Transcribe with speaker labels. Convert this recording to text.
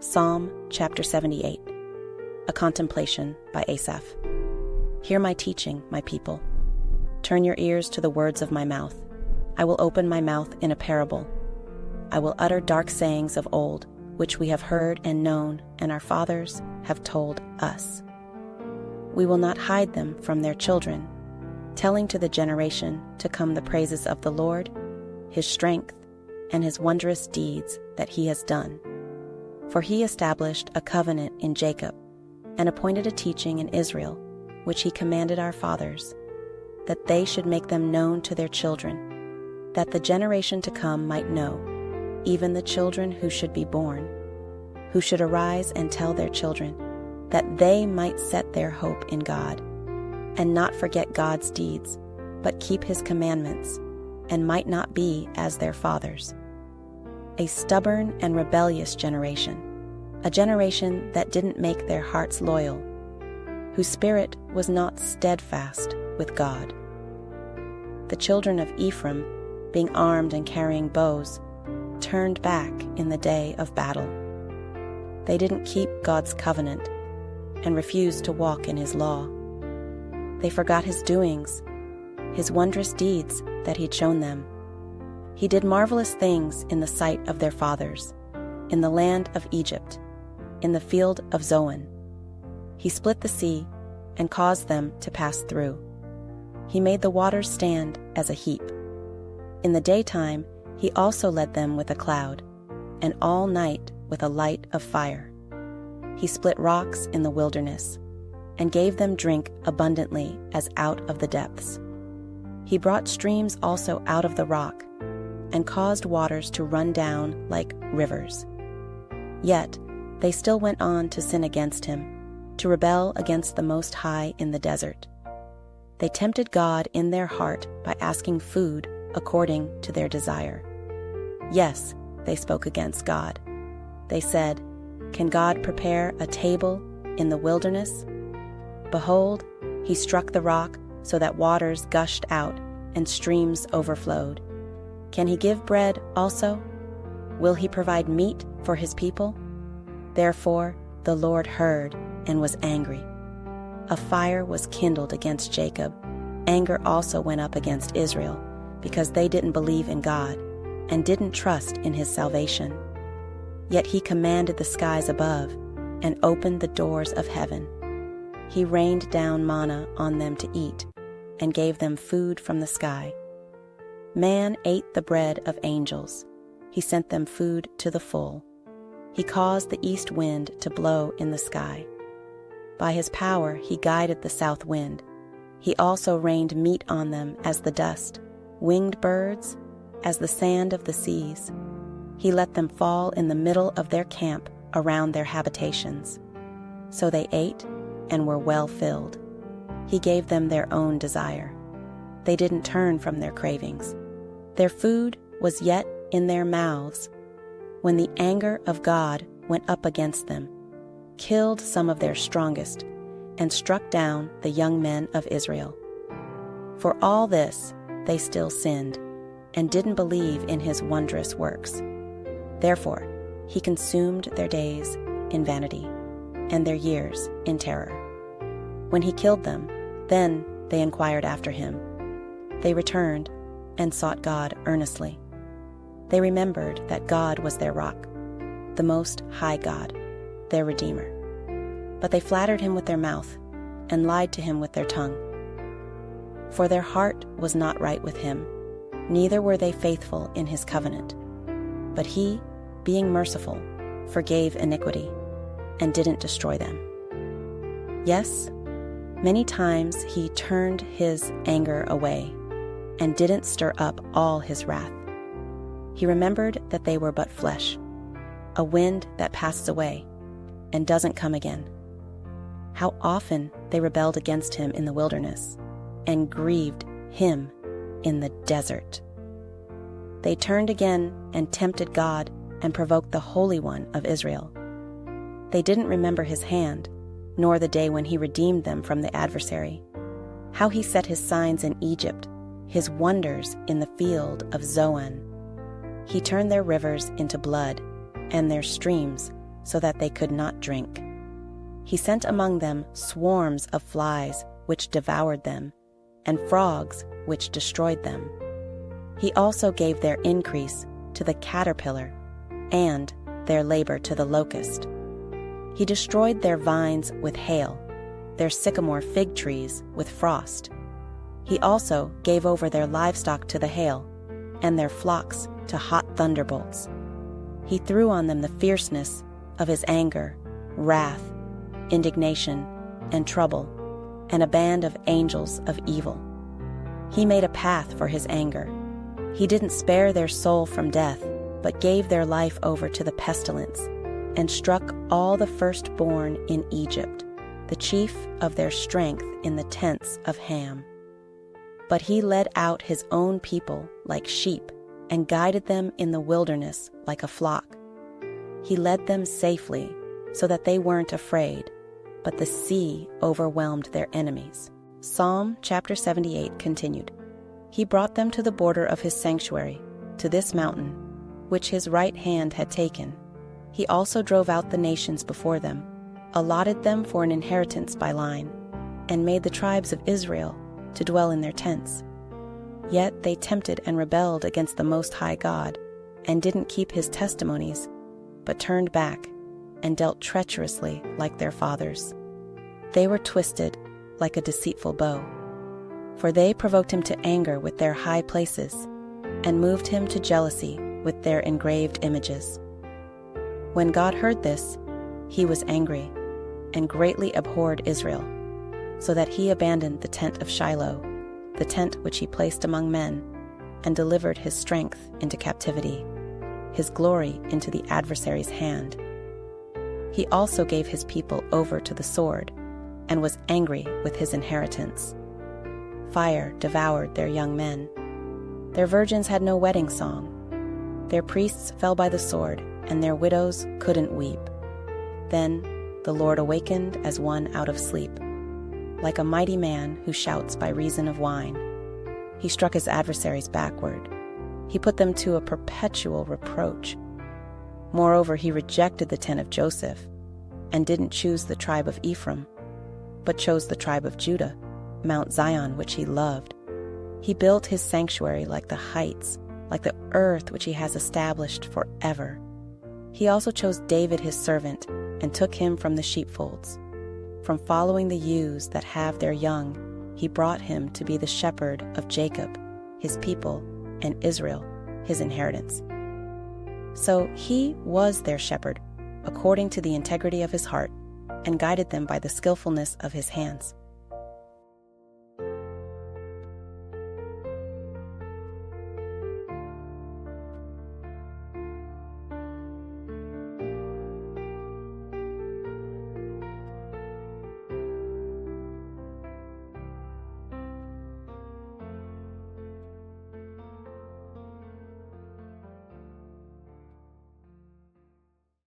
Speaker 1: Psalm chapter 78, a contemplation by Asaph. Hear my teaching, my people. Turn your ears to the words of my mouth. I will open my mouth in a parable. I will utter dark sayings of old, which we have heard and known, and our fathers have told us. We will not hide them from their children, telling to the generation to come the praises of the Lord, his strength, and his wondrous deeds that he has done. For he established a covenant in Jacob, and appointed a teaching in Israel, which he commanded our fathers, that they should make them known to their children, that the generation to come might know, even the children who should be born, who should arise and tell their children, that they might set their hope in God, and not forget God's deeds, but keep his commandments, and might not be as their fathers. A stubborn and rebellious generation, a generation that didn't make their hearts loyal, whose spirit was not steadfast with God. The children of Ephraim, being armed and carrying bows, turned back in the day of battle. They didn't keep God's covenant and refused to walk in his law. They forgot his doings, his wondrous deeds that he'd shown them. He did marvelous things in the sight of their fathers, in the land of Egypt, in the field of Zoan. He split the sea and caused them to pass through. He made the waters stand as a heap. In the daytime he also led them with a cloud, and all night with a light of fire. He split rocks in the wilderness, and gave them drink abundantly as out of the depths. He brought streams also out of the rock, and caused waters to run down like rivers. Yet they still went on to sin against him, to rebel against the Most High in the desert. They tempted God in their heart by asking food according to their desire. Yes, they spoke against God. They said, "Can God prepare a table in the wilderness? Behold, he struck the rock so that waters gushed out and streams overflowed. Can he give bread also? Will he provide meat for his people?" Therefore the Lord heard and was angry. A fire was kindled against Jacob. Anger also went up against Israel, because they didn't believe in God and didn't trust in his salvation. Yet he commanded the skies above and opened the doors of heaven. He rained down manna on them to eat and gave them food from the sky. Man ate the bread of angels. He sent them food to the full. He caused the east wind to blow in the sky. By his power he guided the south wind. He also rained meat on them as the dust, winged birds as the sand of the seas. He let them fall in the middle of their camp around their habitations. So they ate and were well filled. He gave them their own desire. They didn't turn from their cravings. Their food was yet in their mouths when the anger of God went up against them, killed some of their strongest, and struck down the young men of Israel. For all this they still sinned and didn't believe in his wondrous works. Therefore he consumed their days in vanity and their years in terror. When he killed them, then they inquired after him. They returned and sought God earnestly. They remembered that God was their rock, the Most High God, their Redeemer. But they flattered him with their mouth and lied to him with their tongue. For their heart was not right with him, neither were they faithful in his covenant. But he, being merciful, forgave iniquity and didn't destroy them. Yes, many times he turned his anger away and didn't stir up all his wrath. He remembered that they were but flesh, a wind that passes away and doesn't come again. How often they rebelled against him in the wilderness and grieved him in the desert. They turned again and tempted God and provoked the Holy One of Israel. They didn't remember his hand, nor the day when he redeemed them from the adversary, how he set his signs in Egypt, his wonders in the field of Zoan. He turned their rivers into blood, and their streams so that they could not drink. He sent among them swarms of flies, which devoured them, and frogs, which destroyed them. He also gave their increase to the caterpillar, and their labor to the locust. He destroyed their vines with hail, their sycamore fig trees with frost. He also gave over their livestock to the hail, and their flocks to hot thunderbolts. He threw on them the fierceness of his anger, wrath, indignation, and trouble, and a band of angels of evil. He made a path for his anger. He didn't spare their soul from death, but gave their life over to the pestilence, and struck all the firstborn in Egypt, the chief of their strength in the tents of Ham. But he led out his own people like sheep, and guided them in the wilderness like a flock. He led them safely, so that they weren't afraid, but the sea overwhelmed their enemies. Psalm chapter 78 continued. He brought them to the border of his sanctuary, to this mountain, which his right hand had taken. He also drove out the nations before them, allotted them for an inheritance by line, and made the tribes of Israel to dwell in their tents. Yet they tempted and rebelled against the Most High God, and didn't keep his testimonies, but turned back and dealt treacherously like their fathers. They were twisted like a deceitful bow, for they provoked him to anger with their high places, and moved him to jealousy with their engraved images. When God heard this, he was angry, and greatly abhorred Israel, so that he abandoned the tent of Shiloh, the tent which he placed among men, and delivered his strength into captivity, his glory into the adversary's hand. He also gave his people over to the sword, and was angry with his inheritance. Fire devoured their young men. Their virgins had no wedding song. Their priests fell by the sword, and their widows couldn't weep. Then the Lord awakened as one out of sleep, like a mighty man who shouts by reason of wine. He struck his adversaries backward. He put them to a perpetual reproach. Moreover, he rejected the tent of Joseph, and didn't choose the tribe of Ephraim, but chose the tribe of Judah, Mount Zion, which he loved. He built his sanctuary like the heights, like the earth which he has established forever. He also chose David his servant, and took him from the sheepfolds. From following the ewes that have their young, he brought him to be the shepherd of Jacob, his people, and Israel, his inheritance. So he was their shepherd, according to the integrity of his heart, and guided them by the skillfulness of his hands.